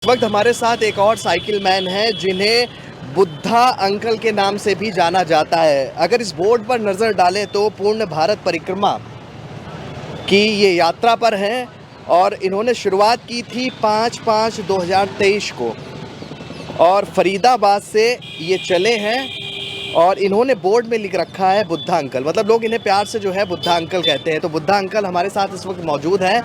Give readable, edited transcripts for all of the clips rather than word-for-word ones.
इस वक्त हमारे साथ एक और साइकिल मैन है जिन्हें बुद्धा अंकल के नाम से भी जाना जाता है। अगर इस बोर्ड पर नज़र डालें तो पूर्ण भारत परिक्रमा की ये यात्रा पर हैं और इन्होंने शुरुआत की थी 5/5/2023 को और फरीदाबाद से ये चले हैं और इन्होंने बोर्ड में लिख रखा है बुद्धा अंकल, मतलब लोग इन्हें प्यार से जो है बुद्धा अंकल कहते हैं। तो बुद्धा अंकल हमारे साथ इस वक्त मौजूद हैं।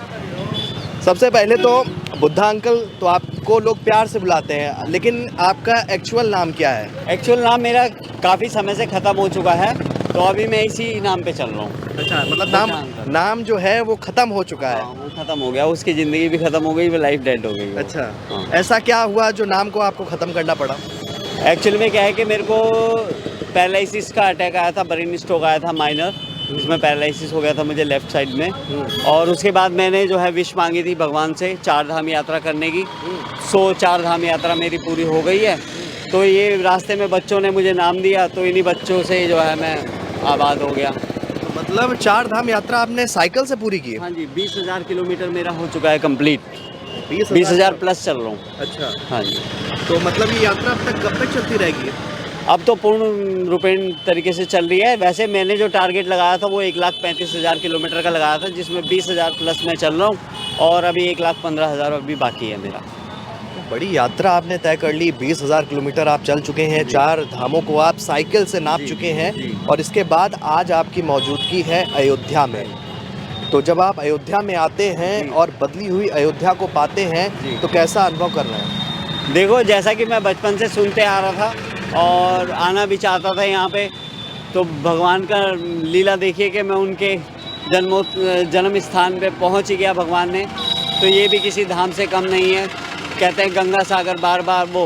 सबसे पहले तो बुद्धा अंकल तो आपको लोग प्यार से बुलाते हैं, लेकिन आपका एक्चुअल नाम क्या है? एक्चुअल नाम मेरा काफ़ी समय से ख़त्म हो चुका है, तो अभी मैं इसी नाम पे चल रहा हूँ। अच्छा, मतलब नाम जो है वो ख़त्म हो चुका है। हाँ, वो ख़त्म हो गया, उसकी ज़िंदगी भी ख़त्म हो गई, वो लाइफ डेड हो गई। अच्छा, हाँ। ऐसा क्या हुआ जो नाम को आपको ख़त्म करना पड़ा? एक्चुअली में क्या है कि मेरे को पैरालिसिस का अटैक आया था, ब्रेन स्ट्रोक आया था माइनर, उसमें पैरालिसिस हो गया था मुझे लेफ़्ट साइड में। और उसके बाद मैंने जो है विश मांगी थी भगवान से 4 धाम यात्रा करने की। 4 धाम यात्रा मेरी पूरी हो गई है। तो ये रास्ते में बच्चों ने मुझे नाम दिया, तो इन्हीं बच्चों से जो है मैं आबाद हो गया। तो मतलब 4 धाम यात्रा आपने साइकिल से पूरी की? हाँ जी, 20,000 किलोमीटर मेरा हो चुका है कंप्लीट। 20,000 20,000 प्लस चल रहा हूँ। अच्छा, हाँ जी। तो मतलब ये यात्रा अब तक कब तक चलती रहेगी? अब तो पूर्ण रूपेण तरीके से चल रही है। वैसे मैंने जो टारगेट लगाया था वो 1,35,000 किलोमीटर का लगाया था, जिसमें 20,000 प्लस मैं चल रहा हूँ और अभी 1,15,000 अभी बाकी है मेरा। बड़ी यात्रा आपने तय कर ली, 20,000 किलोमीटर आप चल चुके हैं, 4 धामों को आप साइकिल से नाप चुके हैं और इसके बाद आज आपकी मौजूदगी है अयोध्या में। तो जब आप अयोध्या में आते हैं और बदली हुई अयोध्या को पाते हैं तो कैसा अनुभव कर रहे हैं? देखो, जैसा कि मैं बचपन से सुनते आ रहा था और आना भी चाहता था यहाँ पे, तो भगवान का लीला देखिए कि मैं उनके जन्म स्थान पे पहुँच ही गया भगवान ने। तो ये भी किसी धाम से कम नहीं है। कहते हैं गंगा सागर बार बार, वो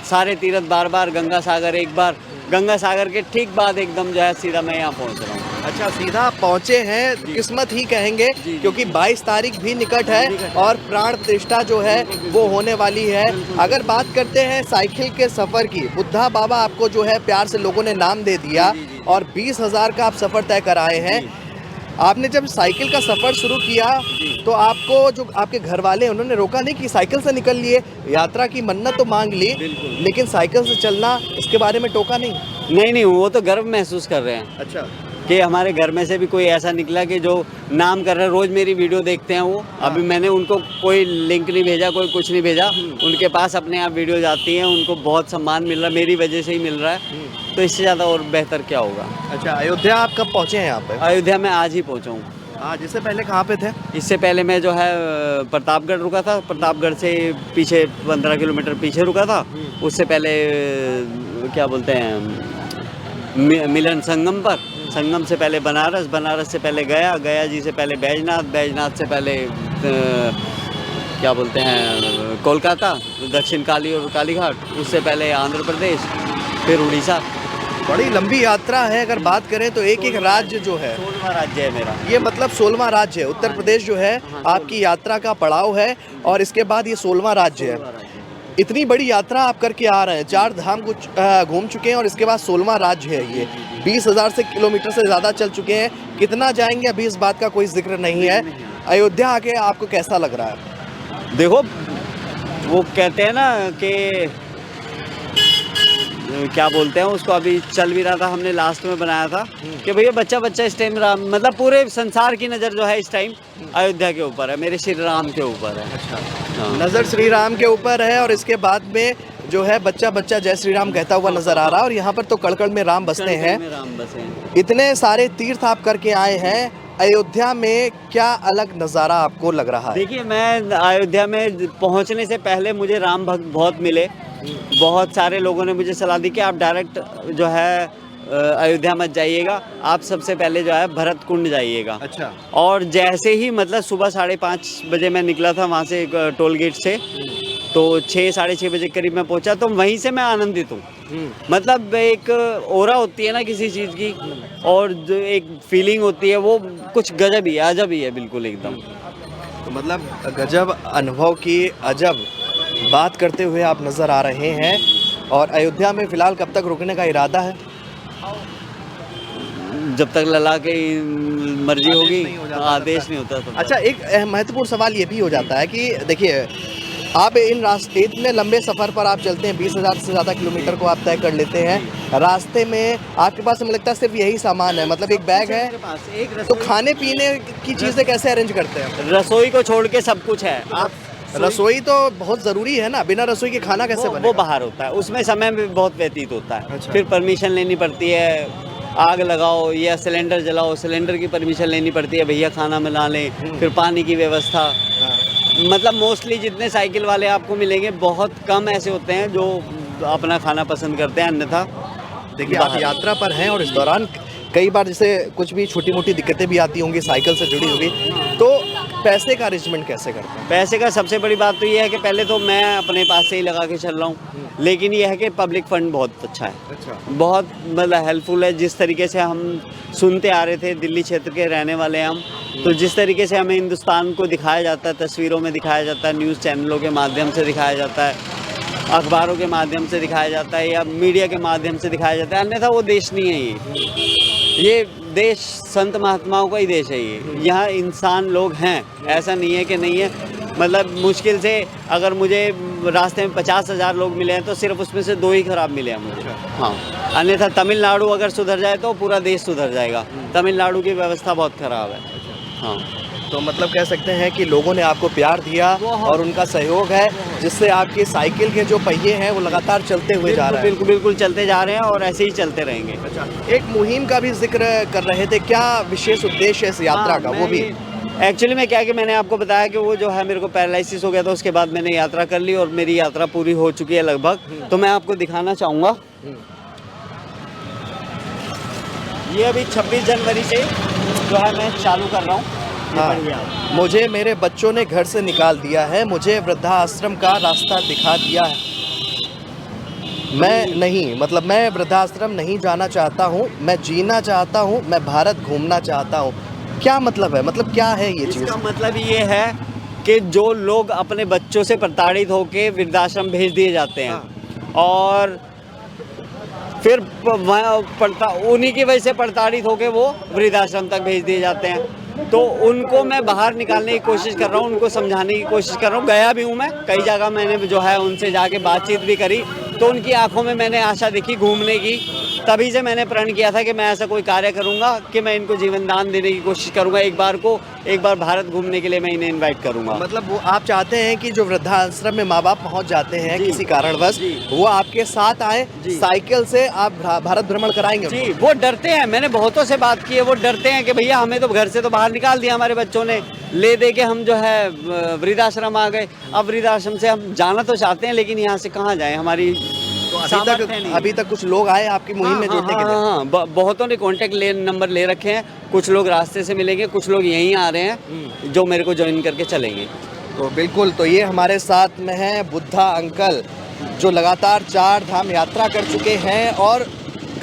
सारे तीर्थ बार बार, गंगा सागर एक बार। गंगा सागर के ठीक बाद एकदम जो है सीधा मैं यहाँ पहुँच रहा हूँ। अच्छा, सीधा पहुँचे हैं, किस्मत ही कहेंगे क्योंकि 22 तारीख भी निकट है और प्राण प्रतिष्ठा जो है वो होने वाली है। अगर बात करते हैं साइकिल के सफ़र की, बुद्धा बाबा आपको जो है प्यार से लोगों ने नाम दे दिया और 20,000 का आप सफ़र तय कराए हैं। आपने जब साइकिल का सफ़र शुरू किया तो आपको जो आपके घर वाले उन्होंने रोका नहीं कि साइकिल से निकल लिए? यात्रा की मन्नत तो मांग ली, लेकिन साइकिल से चलना इसके बारे में टोका नहीं? नहीं, वो तो गर्व महसूस कर रहे हैं। अच्छा, कि हमारे घर में से भी कोई ऐसा निकला कि जो नाम कर रहे हैं, रोज़ मेरी वीडियो देखते हैं वो। अभी मैंने उनको कोई लिंक नहीं भेजा, कोई कुछ नहीं भेजा, उनके पास अपने आप वीडियो जाती हैं, उनको बहुत सम्मान मिल रहा है, मेरी वजह से ही मिल रहा है। तो इससे ज़्यादा और बेहतर क्या होगा। अच्छा, अयोध्या आप कब पहुँचे हैं यहाँ पे? अयोध्या में आज ही पहुँचा हूँ। आज, इससे पहले कहाँ पे थे? इससे पहले मैं जो है प्रतापगढ़ रुका था, प्रतापगढ़ से पीछे 15 किलोमीटर पीछे रुका था। उससे पहले क्या बोलते हैं मिलन संगम पर, संगम से पहले बनारस, बनारस से पहले गया, गया जी से पहले बैजनाथ, बैजनाथ से पहले क्या बोलते हैं कोलकाता, दक्षिण काली और कालीघाट, उससे पहले आंध्र प्रदेश, फिर उड़ीसा। बड़ी लंबी यात्रा है। अगर बात करें तो एक एक राज्य जो है, 16वां राज्य है मेरा ये मतलब 16वां राज्य है। उत्तर प्रदेश जो है आपकी यात्रा का पड़ाव है और इसके बाद ये 16वां राज्य है। इतनी बड़ी यात्रा आप करके आ रहे हैं, 4 धाम को घूम चुके हैं और इसके बाद 16वां राज्य है ये। 20,000 से किलोमीटर से ज़्यादा चल चुके हैं। कितना जाएंगे अभी इस बात का कोई जिक्र नहीं है। अयोध्या आके आपको कैसा लग रहा है? देखो, वो कहते हैं ना कि क्या बोलते हैं उसको, अभी चल भी रहा था, हमने लास्ट में बनाया था कि भैया बच्चा बच्चा इस टाइम राम, मतलब पूरे संसार की नज़र जो है इस टाइम अयोध्या के ऊपर है, मेरे श्री राम के ऊपर है। अच्छा, नज़र श्री राम के ऊपर है और इसके बाद में जो है बच्चा बच्चा जय श्री राम कहता हुआ नजर आ रहा है और यहाँ पर तो कड़-कड़ में राम बसते हैं। इतने सारे तीर्थ आप करके आए हैं, अयोध्या में क्या अलग नज़ारा आपको लग रहा है? देखिए, मैं अयोध्या में पहुँचने से पहले मुझे राम भक्त बहुत मिले। बहुत सारे लोगों ने मुझे सलाह दी कि आप डायरेक्ट जो है अयोध्या मत जाइएगा, आप सबसे पहले जो है भरत कुंड जाइएगा। अच्छा, और जैसे ही मतलब सुबह 5:30 बजे मैं निकला था वहाँ से टोल गेट से, तो 6 साढ़े 6 बजे करीब मैं पहुँचा, तो वहीं से मैं आनंदित हूँ। मतलब एक ओरा होती है ना किसी चीज़ की, और जो एक फीलिंग होती है वो कुछ गजब ही है, अजब ही है, बिल्कुल एकदम। तो मतलब गजब अनुभव की अजब बात करते हुए आप नज़र आ रहे हैं। और अयोध्या में फ़िलहाल कब तक रुकने का इरादा है? जब तक लला की मर्जी होगी, आदेश नहीं होता। अच्छा, एक महत्वपूर्ण सवाल ये भी हो जाता है कि देखिए आप इन रास्ते इतने लंबे सफ़र पर आप चलते हैं, 20,000 से ज़्यादा किलोमीटर को आप तय कर लेते हैं। रास्ते में आपके पास मुझे लगता है सिर्फ यही सामान है, मतलब एक बैग है, तो खाने पीने की चीज़ें कैसे अरेंज करते हैं? रसोई को छोड़ के सब कुछ है। आप रसोई तो बहुत ज़रूरी है ना, बिना रसोई के खाना कैसे वो बनेगा? बाहर होता है, उसमें समय भी बहुत व्यतीत होता है। अच्छा। फिर परमिशन लेनी पड़ती है, आग लगाओ या सिलेंडर जलाओ, सिलेंडर की परमिशन लेनी पड़ती है, भैया खाना बना लें। फिर पानी की व्यवस्था, मतलब मोस्टली जितने साइकिल वाले आपको मिलेंगे बहुत कम ऐसे होते हैं जो अपना खाना पसंद करते हैं, अन्यथा देखिए आप बाहर। यात्रा पर हैं और इस दौरान कई बार जैसे कुछ भी छोटी मोटी दिक्कतें भी आती होंगी साइकिल से जुड़ी हुई, तो पैसे का अरेंजमेंट कैसे करते हैं? पैसे का सबसे बड़ी बात तो ये है कि पहले तो मैं अपने पास से ही लगा के चल रहा हूँ, लेकिन ये है कि पब्लिक फंड बहुत अच्छा है, अच्छा, बहुत मतलब हेल्पफुल है। जिस तरीके से हम सुनते आ रहे थे, दिल्ली क्षेत्र के रहने वाले हैं हम, तो जिस तरीके से हमें हिंदुस्तान को दिखाया जाता है, तस्वीरों में दिखाया जाता है, न्यूज़ चैनलों के माध्यम से दिखाया जाता है, अखबारों के माध्यम से दिखाया जाता है या मीडिया के माध्यम से दिखाया जाता है, अन्यथा वो देश नहीं है ये देश संत महात्माओं का ही देश है ये। यहाँ इंसान लोग हैं, ऐसा नहीं है कि नहीं है। मतलब मुश्किल से अगर मुझे रास्ते में 50,000 लोग मिले हैं तो सिर्फ उसमें से 2 ही खराब मिले हैं मुझे। हाँ, अन्यथा तमिलनाडु अगर सुधर जाए तो पूरा देश सुधर जाएगा। तमिलनाडु की व्यवस्था बहुत खराब है। हाँ, तो मतलब कह सकते हैं कि लोगों ने आपको प्यार दिया और उनका सहयोग है, जिससे आपकी साइकिल के जो पहिए हैं वो लगातार चलते हुए जा रहे हैं। बिल्कुल बिल्कुल चलते जा रहे हैं और ऐसे ही चलते रहेंगे। अच्छा, एक मुहिम का भी जिक्र कर रहे थे, क्या विशेष उद्देश्य है इस यात्रा का? वो भी एक्चुअली में क्या है कि मैंने आपको बताया कि वो जो है मेरे को पैरालिसिस हो गया था, उसके बाद मैंने यात्रा कर ली और मेरी यात्रा पूरी हो चुकी है लगभग। तो मैं आपको दिखाना चाहूँगा, ये अभी 26 जनवरी से जो है मैं चालू कर रहा हूँ। हाँ, मुझे मेरे बच्चों ने घर से निकाल दिया है, मुझे वृद्धाश्रम का रास्ता दिखा दिया है। मैं नहीं, मतलब मैं वृद्धाश्रम नहीं जाना चाहता हूँ, मैं जीना चाहता हूँ, मैं भारत घूमना चाहता हूँ। क्या मतलब है, मतलब क्या है ये चीज़? इसका मतलब ये है कि जो लोग अपने बच्चों से प्रताड़ित होकर वृद्धाश्रम भेज दिए जाते हैं और फिर उन्हीं की वजह से प्रताड़ित होकर वो वृद्धाश्रम तक भेज दिए जाते हैं, तो उनको मैं बाहर निकालने की कोशिश कर रहा हूँ, उनको समझाने की कोशिश कर रहा हूँ। गया भी हूँ मैं कई जगह, मैंने जो है उनसे जाके बातचीत भी करी, तो उनकी आंखों में मैंने आशा देखी घूमने की। तभी से मैंने प्रण किया था कि मैं ऐसा कोई कार्य करूँगा कि मैं इनको जीवन दान देने की कोशिश करूँगा। एक बार भारत घूमने के लिए मैं इन्हें इन्वाइट करूँगा। मतलब वो आप चाहते हैं कि जो वृद्धाश्रम में माँ बाप पहुँच जाते हैं किसी कारणवश, वो आपके साथ आए, साइकिल से आप भारत भ्रमण कराएंगे? जी, वो डरते हैं, मैंने बहुतों से बात की है, वो डरते हैं कि भैया हमें तो घर से तो बाहर निकाल दिया हमारे बच्चों ने, ले दे के हम जो है वृद्धाश्रम आ गए। अब वृद्धाश्रम से हम जाना तो चाहते हैं, लेकिन यहाँ से कहाँ जाएं, हमारी तो अभी तक कुछ लोग आए आपकी मुहिम में जुड़ने के लिए? हाँ, बहुतों ने कॉन्टेक्ट नंबर ले रखे हैं। कुछ लोग रास्ते से मिलेंगे, कुछ लोग यहीं आ रहे हैं जो मेरे को ज्वाइन करके चलेंगे। तो बिल्कुल, तो ये हमारे साथ में हैं बुद्धा अंकल, जो लगातार 4 धाम यात्रा कर चुके हैं और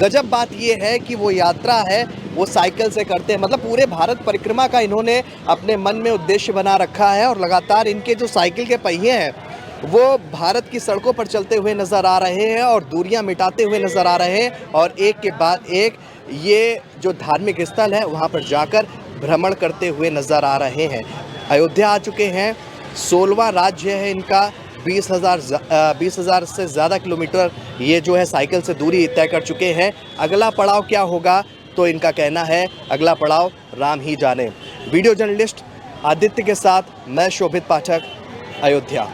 गजब बात ये है कि वो यात्रा है वो साइकिल से करते हैं। मतलब पूरे भारत परिक्रमा का इन्होंने अपने मन में उद्देश्य बना रखा है और लगातार इनके जो साइकिल के पहिए हैं वो भारत की सड़कों पर चलते हुए नज़र आ रहे हैं और दूरियां मिटाते हुए नज़र आ रहे हैं और एक के बाद एक ये जो धार्मिक स्थल है वहां पर जाकर भ्रमण करते हुए नज़र आ रहे हैं। अयोध्या आ चुके हैं, 16वां राज्य है इनका, 20,000 से ज़्यादा किलोमीटर ये जो है साइकिल से दूरी तय कर चुके हैं। अगला पड़ाव क्या होगा तो इनका कहना है अगला पड़ाव राम ही जाने। वीडियो जर्नलिस्ट आदित्य के साथ मैं शोभित पाठक, अयोध्या।